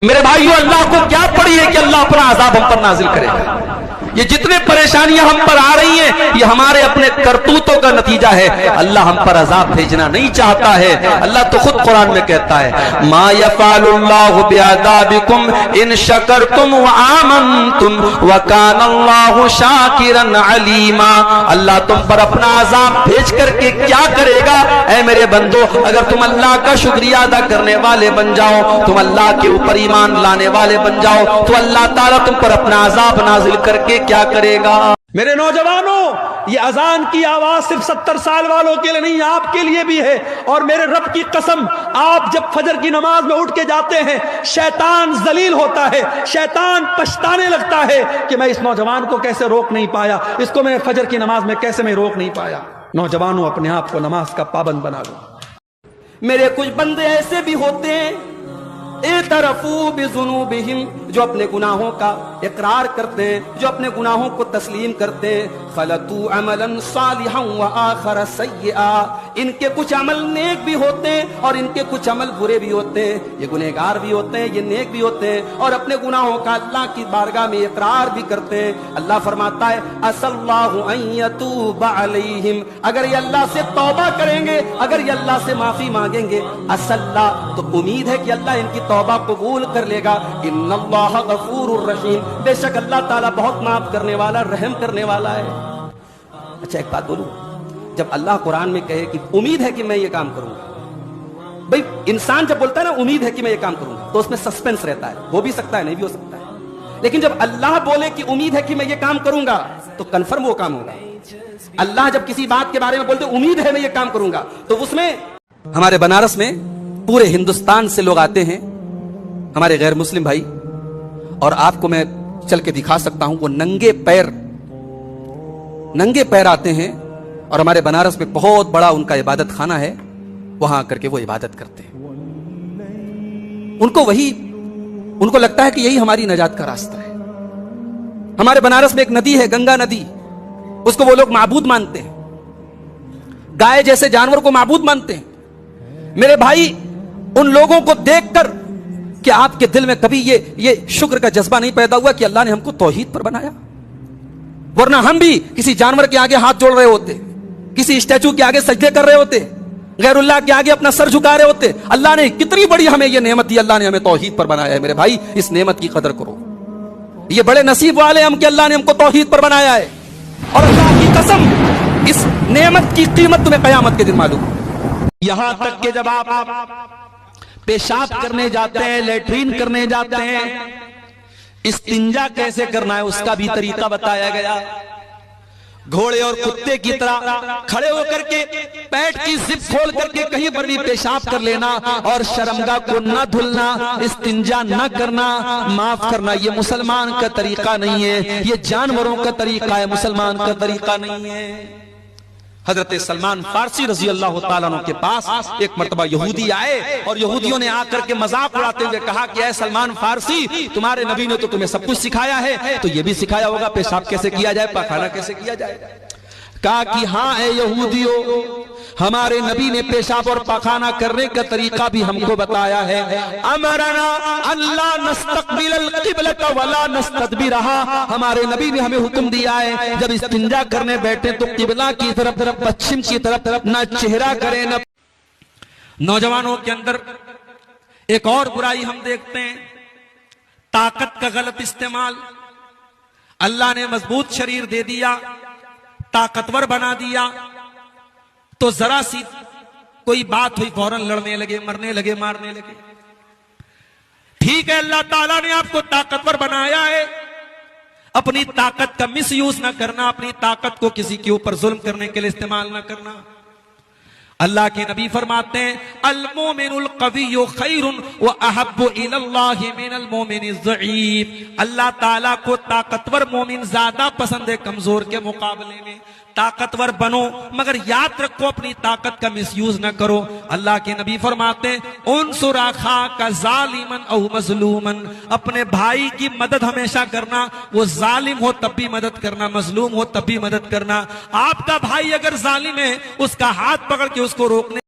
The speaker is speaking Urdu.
میرے بھائیو، اللہ کو کیا پڑی ہے کہ اللہ اپنا عذاب ہم پر نازل کرے گا؟ یہ جتنے پریشانیاں ہم پر آ رہی ہیں یہ ہمارے اپنے کرتوتوں کا نتیجہ ہے۔ اللہ ہم پر عذاب بھیجنا نہیں چاہتا ہے۔ اللہ تو خود قرآن میں کہتا ہے ما یفعل اللہ بعذابکم ان شکرتم وآمنتم وکان اللہ شاکرا علیما۔ اللہ تم پر اپنا عذاب بھیج کر کے کیا کرے گا؟ اے میرے بندو، اگر تم اللہ کا شکریہ ادا کرنے والے بن جاؤ، تم اللہ کے اوپر ایمان لانے والے بن جاؤ، تو اللہ تعالیٰ تم پر اپنا عذاب نازل کر کے کیا کرے گا؟ میرے نوجوانوں، یہ اذان کی آواز صرف 70 سال والوں کے لیے نہیں، آپ کے لیے بھی ہے۔ اور میرے رب کی قسم، آپ جب فجر کی نماز میں اٹھ کے جاتے ہیں، شیطان ذلیل ہوتا ہے، شیطان پچھتانے لگتا ہے کہ میں اس نوجوان کو کیسے روک نہیں پایا، اس کو میں فجر کی نماز میں کیسے میں روک نہیں پایا۔ نوجوانوں، اپنے آپ کو نماز کا پابند بنا لو۔ میرے کچھ بندے ایسے بھی ہوتے ہیں اعترفوا بذنوبہم، جو اپنے گناہوں کا اقرار کرتے ہیں، جو اپنے گناہوں کو تسلیم کرتے ہیں، خلطوا عملا صالحا وآخر سیئا، ان کے کچھ عمل نیک بھی ہوتے ہیں اور ان کے کچھ عمل برے بھی ہوتے ہیں۔ یہ گنہگار بھی ہوتے ہیں، یہ نیک بھی ہوتے ہیں، اور اپنے گناہوں کا اللہ کی بارگاہ میں اقرار بھی کرتے ہیں۔ اللہ فرماتا ہے عسى اللہ ان یتوب علیہم، اگر یہ اللہ سے توبہ کریں گے، اگر یہ اللہ سے معافی مانگیں گے، عسى اللہ، تو امید ہے کہ اللہ ان کی توبہ قبول کر لے گا۔ ان اللہ غفور الرحیم، بے شک اللہ تعالیٰ بہت معاف کرنے والا، رحم کرنے والا ہے۔ اچھا ایک بات بولوں، جب اللہ قرآن میں کہے کہ امید ہے کہ میں یہ کام کروں گا، بھئی انسان جب بولتا ہے نا امید ہے کہ میں یہ کام کروں گا، تو اس میں سسپینس رہتا ہے، ہو بھی سکتا ہے نہیں بھی ہو سکتا ہے۔ لیکن جب اللہ بولے کہ امید ہے کہ میں یہ کام کروں گا، تو کنفرم وہ کام ہوگا۔ اللہ جب کسی بات کے بارے میں بولتے امید ہے میں یہ کام کروں گا، تو اس میں ہمارے بنارس میں پورے ہندوستان سے لوگ آتے ہیں، ہمارے غیر مسلم بھائی، اور آپ کو میں چل کے دکھا سکتا ہوں، وہ ننگے پیر آتے ہیں، اور ہمارے بنارس میں بہت بڑا ان کا عبادت خانہ ہے، وہاں کر کے وہ عبادت کرتے ہیں۔ ان کو لگتا ہے کہ یہی ہماری نجات کا راستہ ہے۔ ہمارے بنارس میں ایک ندی ہے، گنگا ندی، اس کو وہ لوگ معبود مانتے ہیں، گائے جیسے جانور کو معبود مانتے ہیں۔ میرے بھائی، ان لوگوں کو دیکھ کر کہ آپ کے دل میں کبھی یہ شکر کا جذبہ نہیں پیدا ہوا کہ اللہ نے ہم کو توحید پر بنایا؟ ورنہ ہم بھی کسی جانور کے آگے ہاتھ جوڑ رہے ہوتے، کسی اسٹیچو کے آگے سجدے کر رہے ہوتے، غیر اللہ کے آگے اپنا سر جھکا رہے ہوتے۔ اللہ نے کتنی بڑی ہمیں یہ نعمت دی، اللہ نے ہمیں توحید پر بنایا ہے۔ میرے بھائی، اس نعمت کی قدر کرو، یہ بڑے نصیب والے ہم کہ اللہ نے ہم کو توحید پر بنایا ہے۔ اور اللہ کی قسم، اس نعمت کی قیمت تمہیں قیامت کے دن معلوم ہے۔ یہاں تک کہ جب آپ پیشاب کرنے جاتے ہیں، لیٹرین کرنے جاتے ہیں، استنجا کیسے کرنا ہے اس کا بھی طریقہ بتایا گیا۔ گھوڑے اور کتے کی طرح کھڑے ہو کر کے پیٹ کی زپ کھول کر کے کہیں پر بھی پیشاب کر لینا، اور شرمگاہ کو نہ دھلنا، استنجا نہ کرنا، معاف کرنا، یہ مسلمان کا طریقہ نہیں ہے، یہ جانوروں کا طریقہ ہے، مسلمان کا طریقہ نہیں ہے۔ حضرت سلمان فارسی رضی اللہ تعالیٰ عنہ کے پاس ایک مرتبہ یہودی آئے، اور یہودیوں نے آ کر کے مذاق اڑاتے ہوئے کہا کہ اے سلمان فارسی، تمہارے نبی نے تو تمہیں سب کچھ سکھایا ہے، تو یہ بھی سکھایا ہوگا پیشاب کیسے کیا جائے، پاخانہ کیسے کیا جائے؟ کہا کہ ہاں اے یہودیوں، ہمارے نبی نے پیشاب اور پاخانہ کرنے کا طریقہ بھی ہم کو بتایا ہے۔ امرنا ان لا نستقبل القبلۃ ولا نستدبرها، ہمارے نبی نے ہمیں حکم دیا ہے جب استنجا کرنے بیٹھے تو قبلہ کی طرف، پچھم کی طرف نہ چہرہ کریں نہ۔ نوجوانوں کے اندر ایک اور برائی ہم دیکھتے ہیں، طاقت کا غلط استعمال۔ اللہ نے مضبوط شریر دے دیا، طاقتور بنا دیا، تو ذرا سی کوئی بات ہوئی فوراً لڑنے لگے، مرنے لگے، مارنے لگے۔ ٹھیک ہے، اللہ تعالیٰ نے آپ کو طاقتور بنایا ہے، اپنی طاقت کا مس یوز نہ کرنا، اپنی طاقت کو کسی کے اوپر ظلم کرنے کے لیے استعمال نہ کرنا۔ اللہ کے نبی فرماتے ہیں المومن القوی خیر واحب الی اللہ من المومن الضعیف، اللہ تعالیٰ کو طاقتور مومن زیادہ پسند ہے کمزور کے مقابلے میں۔ طاقتور بنو، مگر یاد رکھو اپنی طاقت کا مس یوز نہ کرو۔ اللہ کے نبی فرماتے ہیں انصر اخاک ظالما او مظلوما، اپنے بھائی کی مدد ہمیشہ کرنا، وہ ظالم ہو تب بھی مدد کرنا، مظلوم ہو تب بھی مدد کرنا۔ آپ کا بھائی اگر ظالم ہے، اس کا ہاتھ پکڑ کے اس کو روکنے